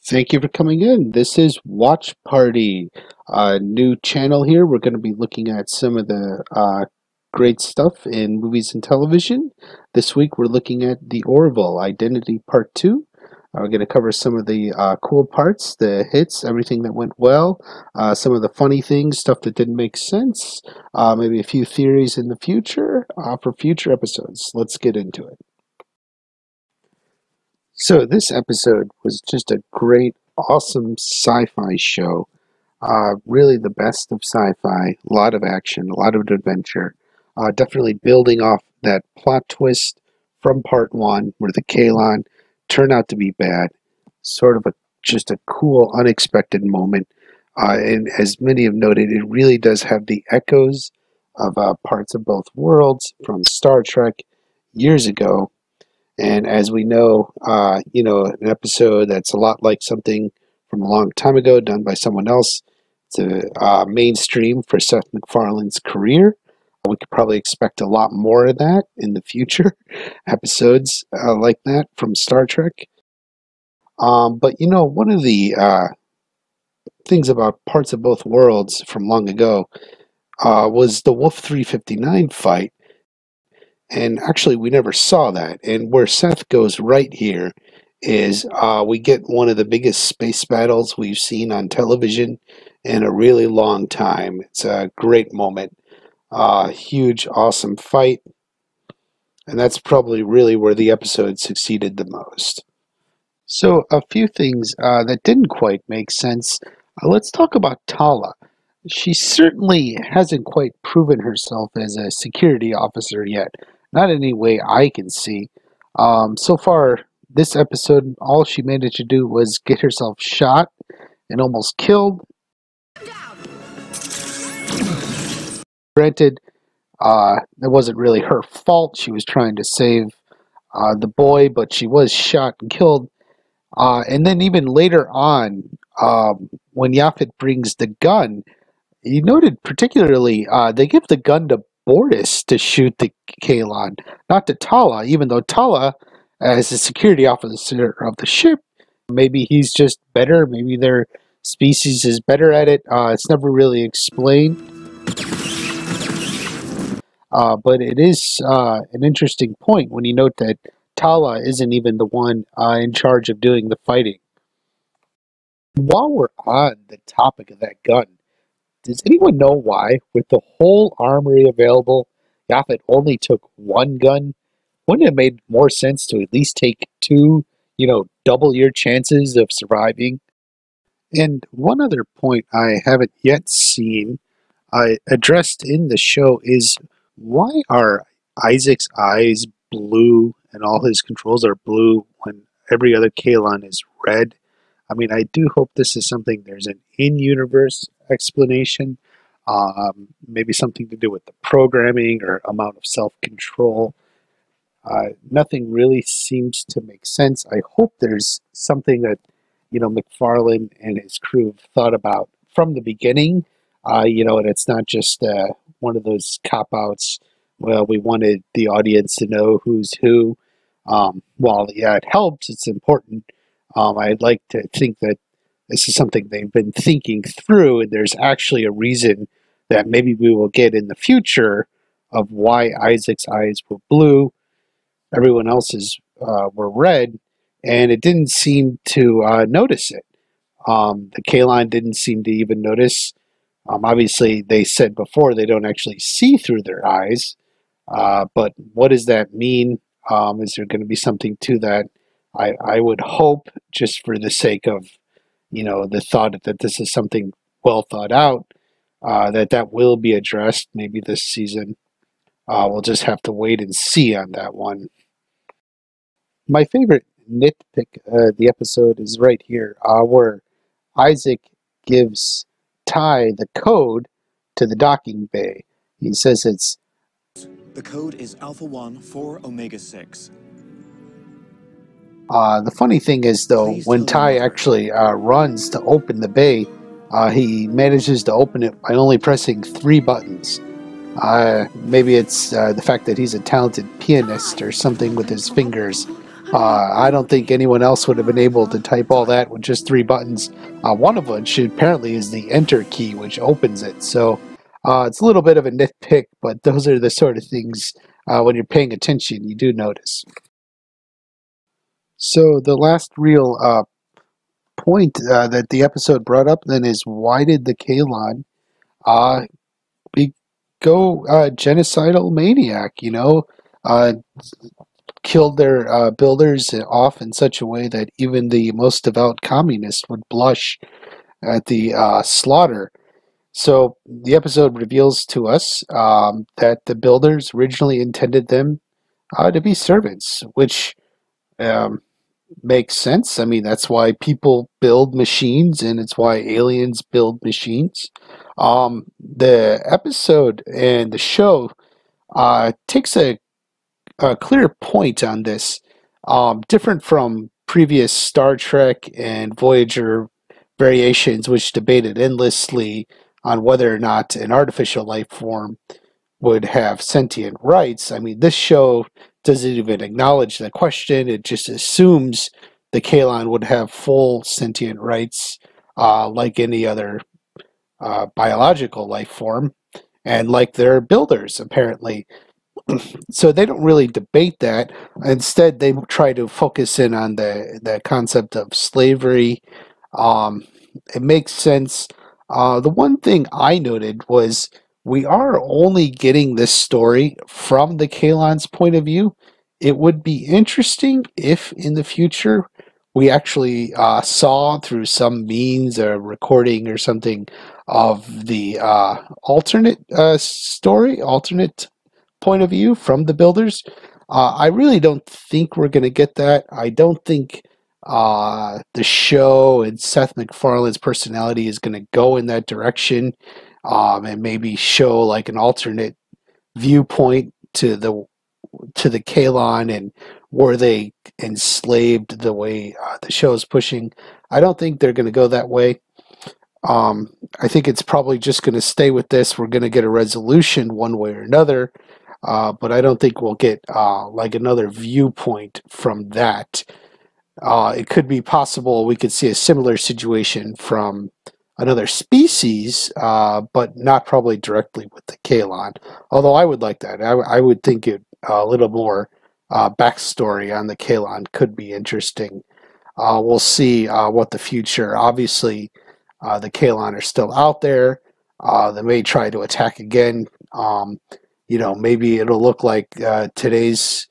Thank you for coming in. This is Watch Party, a new channel here. We're going to be looking at some of the great stuff in movies and television. This week we're looking at The Orville, Identity Part 2. We're going to cover some of the cool parts, the hits, everything that went well, some of the funny things, stuff that didn't make sense, maybe a few theories in the future for future episodes. Let's get into it. So this episode was just a great, awesome sci-fi show. Really the best of sci-fi. A lot of action, a lot of adventure. Definitely building off that plot twist from part one, where the Kalon turned out to be bad. Sort of just a cool, unexpected moment. And as many have noted, it really does have the echoes of parts of both worlds from Star Trek years ago. And as we know, an episode that's a lot like something from a long time ago done by someone else. It's a mainstream for Seth MacFarlane's career. We could probably expect a lot more of that in the future episodes like that from Star Trek. But one of the things about parts of both worlds from long ago was the Wolf 359 fight. And actually, we never saw that. And where Seth goes right here is we get one of the biggest space battles we've seen on television in a really long time. It's a great moment. Huge, awesome fight. And that's probably really where the episode succeeded the most. So, a few things that didn't quite make sense. Let's talk about Tala. She certainly hasn't quite proven herself as a security officer yet. Not any way I can see. So far, this episode, all she managed to do was get herself shot and almost killed. Granted, it wasn't really her fault. She was trying to save the boy, but she was shot and killed. And then even later on, when Yaphet brings the gun, you noted particularly they give the gun to Bortus to shoot the Kalon, not to Tala, even though Tala, as a security officer of the ship, maybe he's just better, maybe their species is better at it. It's never really explained. But it is an interesting point when you note that Tala isn't even the one in charge of doing the fighting. While we're on the topic of that gun, does anyone know why, with the whole armory available, Yaphet only took one gun? Wouldn't it have made more sense to at least take two, double your chances of surviving? And one other point I haven't yet seen addressed in the show is, why are Isaac's eyes blue and all his controls are blue when every other Kalon is red? I mean, I do hope this is something, there's an in-universe explanation, maybe something to do with the programming or amount of self-control. Nothing really seems to make sense. I hope there's something that, MacFarlane and his crew have thought about from the beginning, and it's not just one of those cop-outs. Well, we wanted the audience to know who's who. While, yeah, it helps, it's important. I'd like to think that this is something they've been thinking through, and there's actually a reason that maybe we will get in the future of why Isaac's eyes were blue, everyone else's were red, and it didn't seem to notice it. The Kalon didn't seem to even notice. Obviously, they said before they don't actually see through their eyes, but what does that mean? Is there going to be something to that? I would hope, just for the sake of, the thought that this is something well thought out, that will be addressed maybe this season. We'll just have to wait and see on that one. My favorite nitpick the episode is right here, where Isaac gives Ty the code to the docking bay. He says it's... The code is Alpha 1 4 Omega 6. The funny thing is, though, when Ty actually runs to open the bay, he manages to open it by only pressing 3 buttons. Maybe it's the fact that he's a talented pianist or something with his fingers. I don't think anyone else would have been able to type all that with just 3 buttons. One of which apparently is the enter key, which opens it. So it's a little bit of a nitpick, but those are the sort of things when you're paying attention you do notice. So the last real point that the episode brought up then is, why did the Kalon go genocidal maniac? Killed their builders off in such a way that even the most devout communist would blush at the slaughter. So the episode reveals to us that the builders originally intended them to be servants, which makes sense. I mean, that's why people build machines, and it's why aliens build machines. The episode and the show takes a clear point on this, different from previous Star Trek and Voyager variations, which debated endlessly on whether or not an artificial life form would have sentient rights. I mean, this show doesn't even acknowledge the question. It just assumes the Kalon would have full sentient rights like any other biological life form, and like their builders, apparently. So they don't really debate that. Instead, they try to focus in on the concept of slavery. It makes sense. The one thing I noted was we are only getting this story from the Kalon's point of view. It would be interesting if in the future we actually saw through some means or recording or something of the alternate story, alternate point of view from the builders. I really don't think we're going to get that. I don't think the show and Seth MacFarlane's personality is going to go in that direction, and maybe show like an alternate viewpoint to the Kalon and were they enslaved the way the show is pushing. I don't think they're going to go that way. I think it's probably just going to stay with this. We're going to get a resolution one way or another, but I don't think we'll get like another viewpoint from that. It could be possible we could see a similar situation from another species, but not probably directly with the Kalon. Although I would like that. I would think a little more backstory on the Kalon could be interesting. We'll see what the future. Obviously, the Kalon are still out there. They may try to attack again. Maybe it'll look like this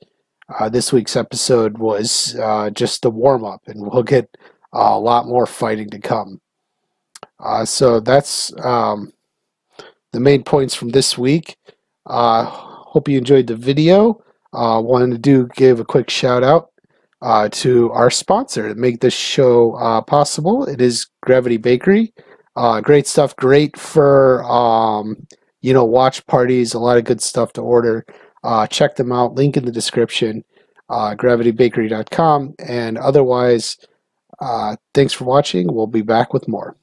week's episode was just a warm up, and we'll get a lot more fighting to come. So that's the main points from this week. Hope you enjoyed the video. Wanted to give a quick shout out to our sponsor to make this show possible. It is Gravity Bakery. Great stuff. Great for watch parties. A lot of good stuff to order. Check them out. Link in the description. gravitybakery.com. And otherwise, thanks for watching. We'll be back with more.